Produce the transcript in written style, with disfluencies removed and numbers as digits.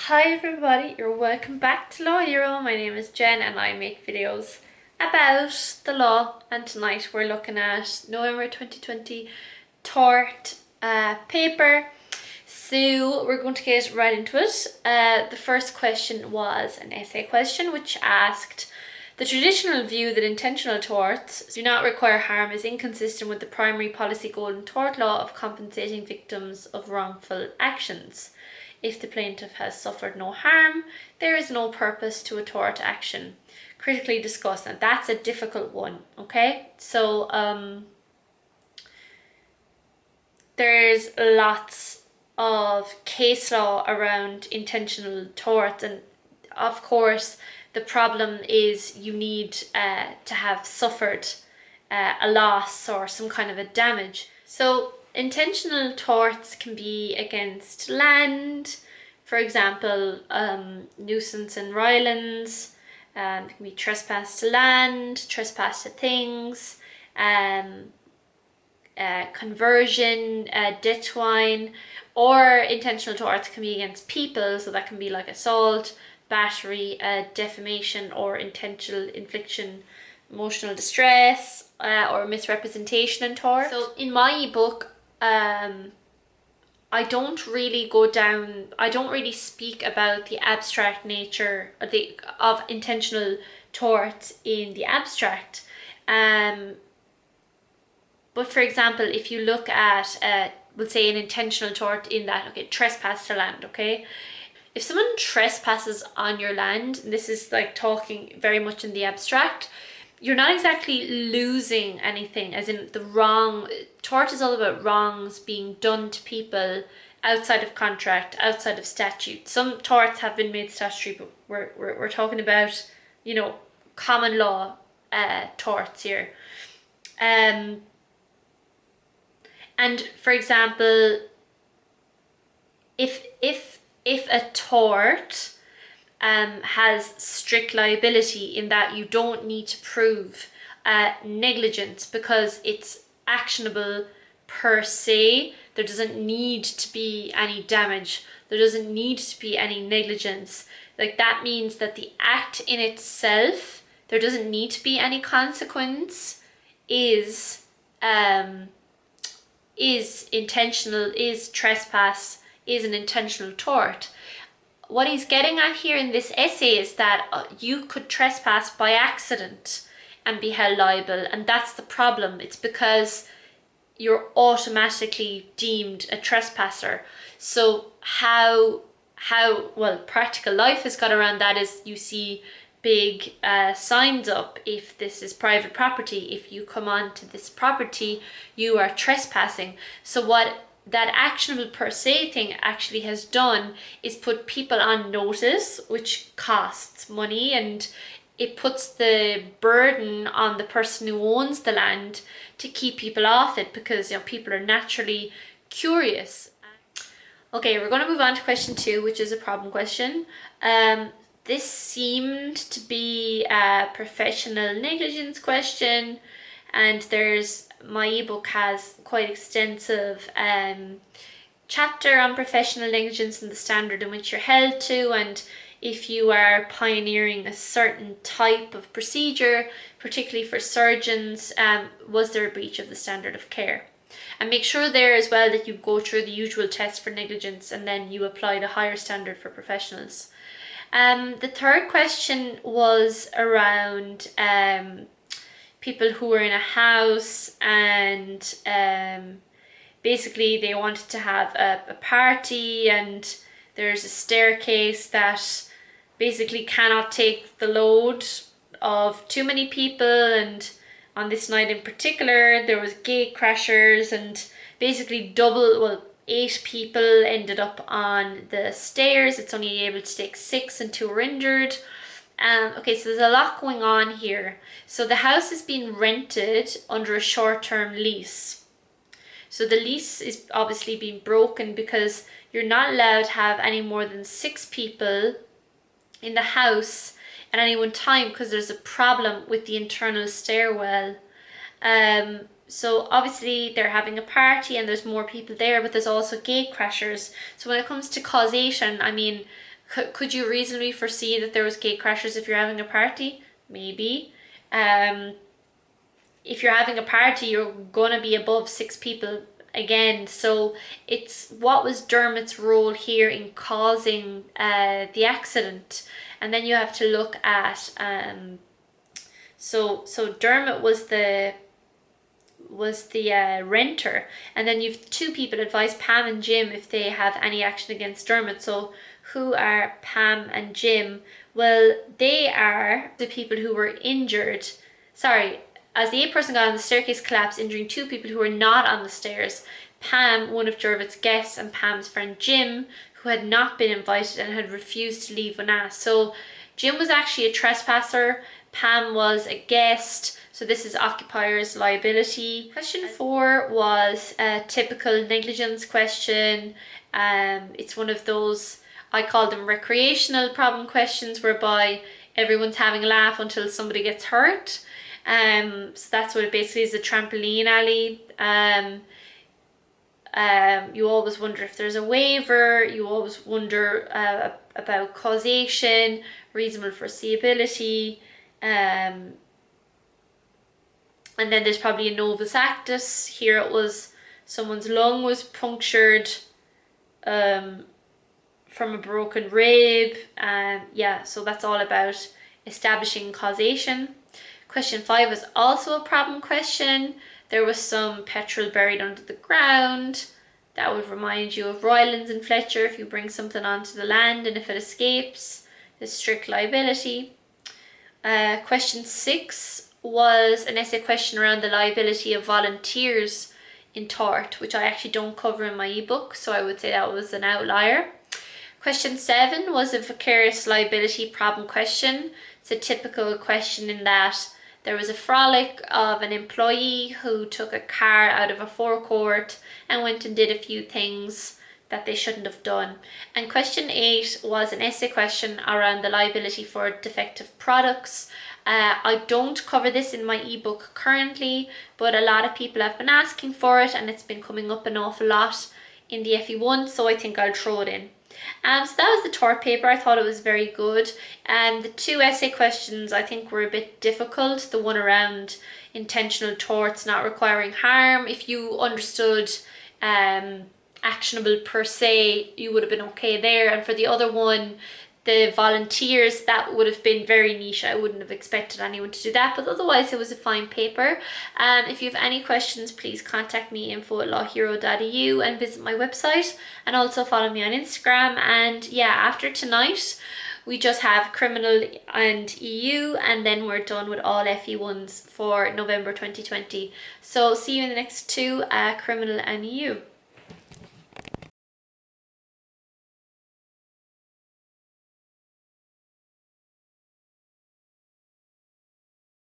Hi everybody, you're welcome back to Law Hero. My name is Jen and I make videos about the law, and tonight we're looking at November 2020 tort paper. So we're going to get right into it. The first question was an essay question which asked, the traditional view that intentional torts do not require harm is inconsistent with the primary policy goal in tort law of compensating victims of wrongful actions. If the plaintiff has suffered no harm, there is no purpose to a tort action. Critically discussed. And that's a difficult one, okay? So there's lots of case law around intentional torts, and of course the problem is you need to have suffered a loss or some kind of a damage. So intentional torts can be against land, for example, nuisance and rylands. It can be trespass to land, trespass to things, conversion, debt wine, or intentional torts can be against people, so that can be like assault, battery, defamation, or intentional infliction, emotional distress, or misrepresentation and tort. So in my ebook, I don't really speak about the abstract nature of intentional torts in the abstract. But for example, if you look at, we'll say an intentional tort in that, okay, trespass to land, okay? If someone trespasses on your land, and this is like talking very much in the abstract, you're not exactly losing anything, as in the wrong. Tort is all about wrongs being done to people outside of contract, outside of statute. Some torts have been made statutory, but we're talking about, common law torts here. And for example, if a tort has strict liability in that you don't need to prove negligence because it's actionable per se, there doesn't need to be any damage, there doesn't need to be any negligence. Like, that means that the act in itself, there doesn't need to be any consequence, is intentional, is trespass, is an intentional tort. What he's getting at here in this essay is that you could trespass by accident and be held liable, and that's the problem. It's because you're automatically deemed a trespasser. So how well practical life has got around that is you see big signs up. If this is private property, if you come onto this property, you are trespassing. So what that actionable per se thing actually has done is put people on notice, which costs money, and it puts the burden on the person who owns the land to keep people off it, because people are naturally curious. Okay, we're going to move on to question 2, which is a problem question. This seemed to be a professional negligence question, and my ebook has quite extensive chapter on professional negligence and the standard in which you're held to, and if you are pioneering a certain type of procedure, particularly for surgeons, was there a breach of the standard of care? And make sure there as well that you go through the usual test for negligence and then you apply the higher standard for professionals. The third question was around people who were in a house and basically they wanted to have a party, and there's a staircase that basically cannot take the load of too many people, and on this night in particular there was gate crashers, and basically 8 people ended up on the stairs. It's only able to take 6 and 2 were injured. Okay, so there's a lot going on here. So the house is being rented under a short-term lease. So the lease is obviously being broken because you're not allowed to have any more than 6 people in the house at any one time because there's a problem with the internal stairwell. So obviously they're having a party and there's more people there, but there's also gate crashers. So when it comes to causation, I mean, Could you reasonably foresee that there was gate crashers if you're having a party? Maybe. If you're having a party, you're gonna be above 6 people again. So it's what was Dermot's role here in causing the accident, and then you have to look at so Dermot was the renter, and then you've 2 people advise Pam and Jim if they have any action against Dermot. So who are Pam and Jim? Well, they are the people who were injured. Sorry, as the 8th person got on the staircase collapsed, injuring 2 people who were not on the stairs. Pam, one of Dermot's guests, and Pam's friend Jim, who had not been invited and had refused to leave when asked. So Jim was actually a trespasser, Pam was a guest. So this is occupiers liability. Question 4 was a typical negligence question. It's one of those, I call them recreational problem questions, whereby everyone's having a laugh until somebody gets hurt. So that's what it basically is, a trampoline alley. You always wonder if there's a waiver. You always wonder about causation, reasonable foreseeability. And then there's probably a novus actus. Here it was someone's lung was punctured from a broken rib. Yeah, so that's all about establishing causation. Question 5 was also a problem question. There was some petrol buried under the ground. That would remind you of Rylands and Fletcher. If you bring something onto the land and if it escapes, there's strict liability. Question 6 was an essay question around the liability of volunteers in tort, which I actually don't cover in my ebook, so I would say that was an outlier. Question 7 was a vicarious liability problem question. It's a typical question in that there was a frolic of an employee who took a car out of a forecourt and went and did a few things that they shouldn't have done. And question 8 was an essay question around the liability for defective products. I don't cover this in my ebook currently, but a lot of people have been asking for it and it's been coming up an awful lot in the FE1, so I think I'll throw it in. So that was the tort paper. I thought it was very good. The 2 essay questions I think were a bit difficult. The one around intentional torts not requiring harm. If you understood actionable per se, you would have been okay there. And for the other one, the volunteers, that would have been very niche. I wouldn't have expected anyone to do that, but otherwise it was a fine paper. If you have any questions, please contact me, info@lawhero.eu, and visit my website, and also follow me on Instagram. And yeah, after tonight we just have criminal and EU, and then we're done with all FE1s for November 2020. So see you in the next 2, criminal and EU.